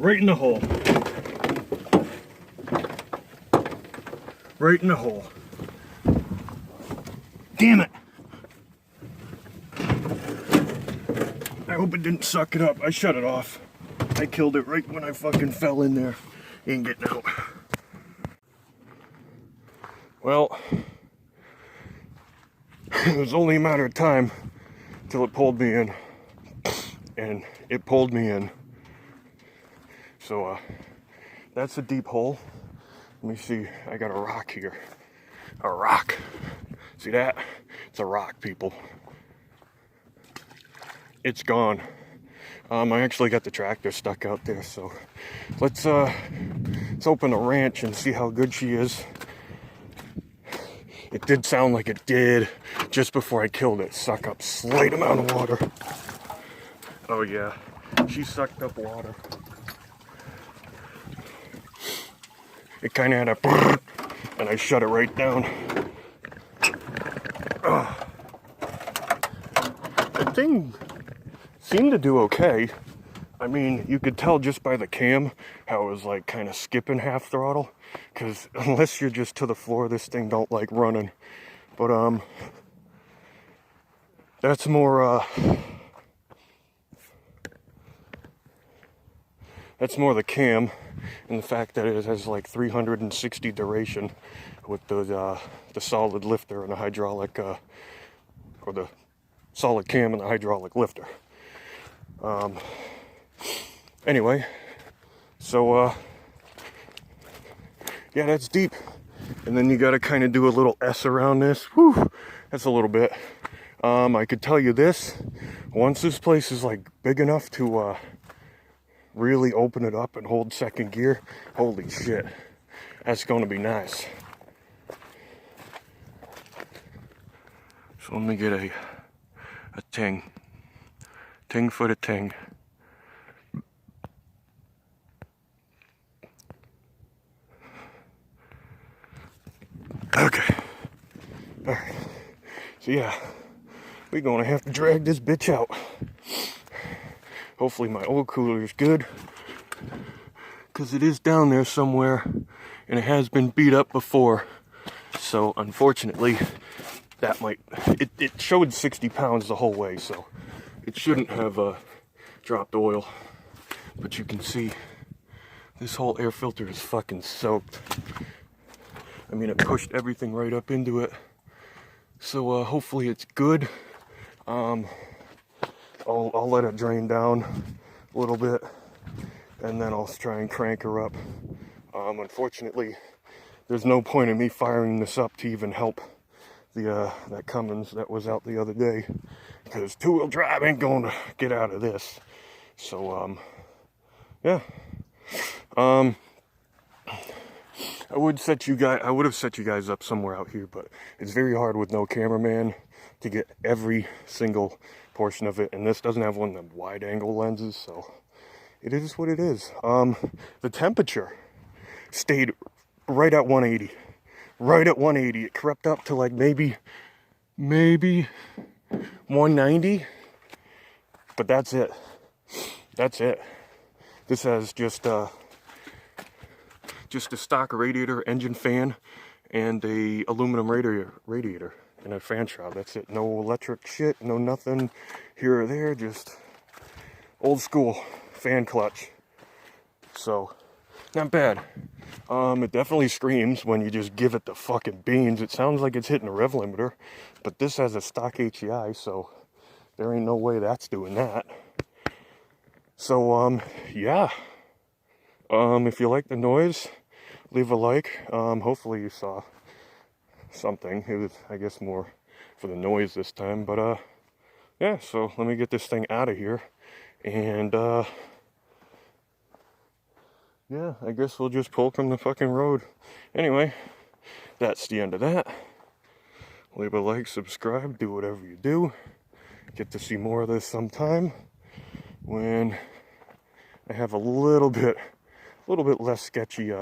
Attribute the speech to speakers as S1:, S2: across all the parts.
S1: Right in the hole. Right in the hole. Damn it! I hope it didn't suck it up. I shut it off. I killed it right when I fucking fell in there. Ain't getting out. Well, it was only a matter of time till it pulled me in. And it pulled me in. So, that's a deep hole. Let me see. I got a rock here. A rock. See that? It's a rock, people. It's gone. I actually got the tractor stuck out there, so let's open a ranch and see how good she is. It did sound like it did just before I killed it. Suck up slight amount of water. Oh yeah, she sucked up water. It kind of had a brrr, and I shut it right down. The thing seemed to do okay. I mean, you could tell just by the cam how it was like kind of skipping half throttle, because unless you're just to the floor, this thing don't like running. But that's more the cam, and the fact that it has like 360 duration with the solid lifter and the hydraulic, or the solid cam and the hydraulic lifter. Anyway, so yeah, that's deep. And then you got to kind of do a little S around this. Whew, that's a little bit. I could tell you this, once this place is like big enough to really open it up and hold second gear, holy shit, that's going to be nice. So let me get a ting for the ting. Okay, all right, so yeah, we're gonna have to drag this bitch out. Hopefully my oil cooler is good, because it is down there somewhere, and it has been beat up before. So unfortunately, that might, it showed 60 pounds the whole way, so it shouldn't have dropped oil. But you can see this whole air filter is fucking soaked. I mean, it pushed everything right up into it. So hopefully it's good. I'll let it drain down a little bit, and then I'll try and crank her up. Unfortunately, there's no point in me firing this up to even help that Cummins that was out the other day, because two-wheel drive ain't going to get out of this. So yeah. I would have set you guys up somewhere out here, but it's very hard with no cameraman to get every single portion of it, and this doesn't have one of the wide angle lenses, so it is what it is. The temperature stayed right at 180. Right at 180. It crept up to like maybe 190, but that's it. That's it. This has just a stock radiator, engine fan, and a aluminum radiator and a fan shroud. That's it. No electric shit, no nothing here or there, just old school fan clutch. So not bad. It definitely screams when you just give it the fucking beans. It sounds like it's hitting a rev limiter, but this has a stock HEI, so there ain't no way that's doing that. So yeah. If you like the noise, leave a like. Hopefully you saw something. It was, I guess, more for the noise this time. But yeah, so let me get this thing out of here. And yeah, I guess we'll just pull from the fucking road. Anyway, that's the end of that. Leave a like, subscribe, do whatever you do. Get to see more of this sometime when I have a little bit less sketchy,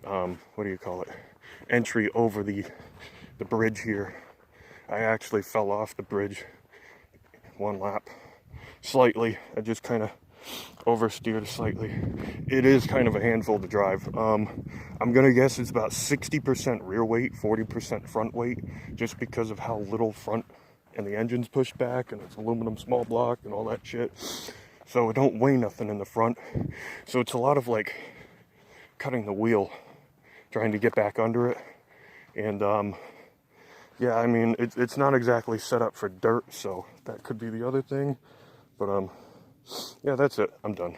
S1: what do you call it? Entry over the bridge here. I actually fell off the bridge one lap. slightly. I just kind of oversteered slightly. It is kind of a handful to drive. I'm gonna guess it's about 60% rear weight, 40% front weight, just because of how little front and the engine's pushed back, and it's aluminum small block and all that shit. So it don't weigh nothing in the front. So it's a lot of like cutting the wheel, trying to get back under it. And yeah, I mean, it's not exactly set up for dirt, so that could be the other thing. But yeah, that's it. I'm done.